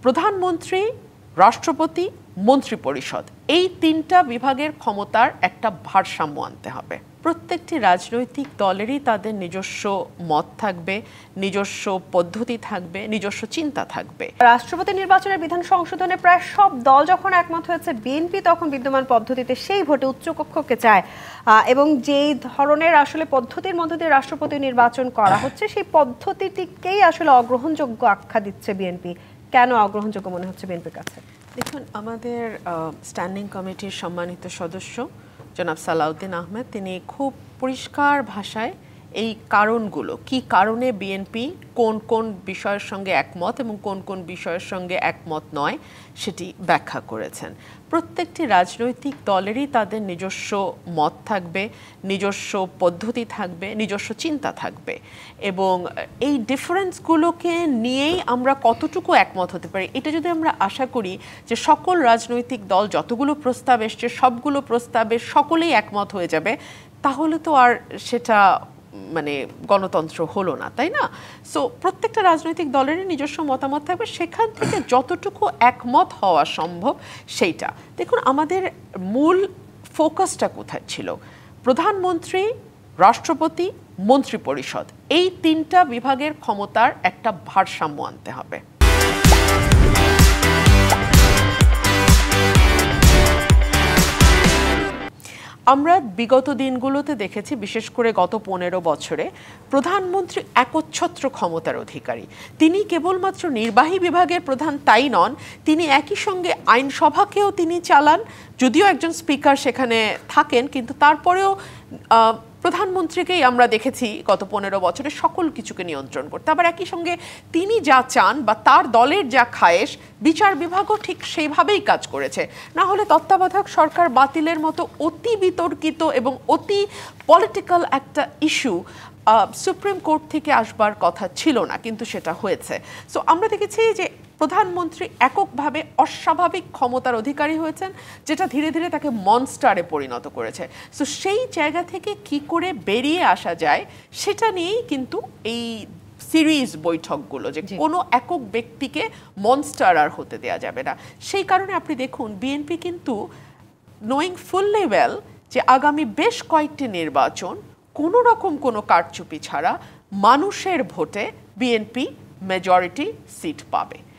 প্রধানমন্ত্রী, রাষ্ট্রপতি, মন্ত্রিপরিষদ এই তিনটা বিভাগের ক্ষমতার একটা ভারসাম্য আনতে হবে। প্রত্যেকটি রাজনৈতিক দলেরই তাদের নিজস্ব মত থাকবে, নিজস্ব পদ্ধতি থাকবে, নিজস্ব চিন্তা থাকবে। রাষ্ট্রপতি নির্বাচনের বিধান সংশোধনে প্রায় সব দল যখন একমত হয়েছে, বিএনপি তখন বিদ্যমান পদ্ধতিতে সেই ভোটে উচ্চকক্ষকে চায় এবং যেই ধরনের আসলে পদ্ধতির মধ্য দিয়ে রাষ্ট্রপতি নির্বাচন করা হচ্ছে সেই পদ্ধতিটিকেই আসলে অগ্রহণযোগ্য আখ্যা দিচ্ছে বিএনপি। কেন অগ্রহণযোগ্য মনে হচ্ছে বিএনপির কাছে? দেখুন, আমাদের স্ট্যান্ডিং কমিটির সম্মানিত সদস্য জনাব সালাউদ্দিন আহমেদ তিনি খুব পরিষ্কার ভাষায় এই কারণগুলো, কি কারণে বিএনপি কোন কোন বিষয়ের সঙ্গে একমত এবং কোন কোন বিষয়ের সঙ্গে একমত নয় সেটি ব্যাখ্যা করেছেন। প্রত্যেকটি রাজনৈতিক দলেরই তাদের নিজস্ব মত থাকবে, নিজস্ব পদ্ধতি থাকবে, নিজস্ব চিন্তা থাকবে এবং এই ডিফারেন্সগুলোকে নিয়েই আমরা কতটুকু একমত হতে পারি এটা যদি আমরা আশা করি যে সকল রাজনৈতিক দল যতগুলো প্রস্তাব এসছে সবগুলো প্রস্তাবে সকলেই একমত হয়ে যাবে, তাহলে তো আর সেটা মানে গণতন্ত্র হলো না, তাই না? সো প্রত্যেকটা রাজনৈতিক দলেরই নিজস্ব মতামত থাকবে, সেখান থেকে যতটুকু একমত হওয়া সম্ভব সেইটা। দেখুন, আমাদের মূল ফোকাসটা কোথায় ছিল? প্রধানমন্ত্রী, রাষ্ট্রপতি, মন্ত্রিপরিষদ এই তিনটা বিভাগের ক্ষমতার একটা ভারসাম্য আনতে হবে। আমরা বিগত দিনগুলোতে দেখেছি, বিশেষ করে গত 15 বছরে প্রধানমন্ত্রী একচ্ছত্র ক্ষমতার অধিকারী। তিনি কেবলমাত্র নির্বাহী বিভাগের প্রধান তাই নন, তিনি একই সঙ্গে আইনসভাকেও তিনি চালান, যদিও একজন স্পিকার সেখানে থাকেন, কিন্তু তারপরেও প্রধানমন্ত্রীকেই আমরা দেখেছি গত 15 বছরে সকল কিছুকে নিয়ন্ত্রণ করতে। আবার একই সঙ্গে তিনি যা চান বা তার দলের যা খায়েশ, বিচার বিভাগও ঠিক সেইভাবেই কাজ করেছে। না হলে তত্ত্বাবধায়ক সরকার বাতিলের মতো অতি বিতর্কিত এবং অতি পলিটিক্যাল একটা ইস্যু সুপ্রিম কোর্ট থেকে আসবার কথা ছিল না, কিন্তু সেটা হয়েছে। সো আমরা দেখেছি যে প্রধানমন্ত্রী এককভাবে অস্বাভাবিক ক্ষমতার অধিকারী হয়েছেন, যেটা ধীরে ধীরে তাকে মনস্টারে পরিণত করেছে। সো সেই জায়গা থেকে কি করে বেরিয়ে আসা যায় সেটা নিয়েই কিন্তু এই সিরিজ বৈঠকগুলো, যে কোনো একক ব্যক্তিকে মনস্টার আর হতে দেওয়া যাবে না। সেই কারণে আপনি দেখুন, বিএনপি কিন্তু নোয়িং ফুললি ওয়েল যে আগামী বেশ কয়েকটি নির্বাচন কোনো রকম কোনো কারচুপি ছাড়া মানুষের ভোটে বিএনপি মেজরিটি সিট পাবে।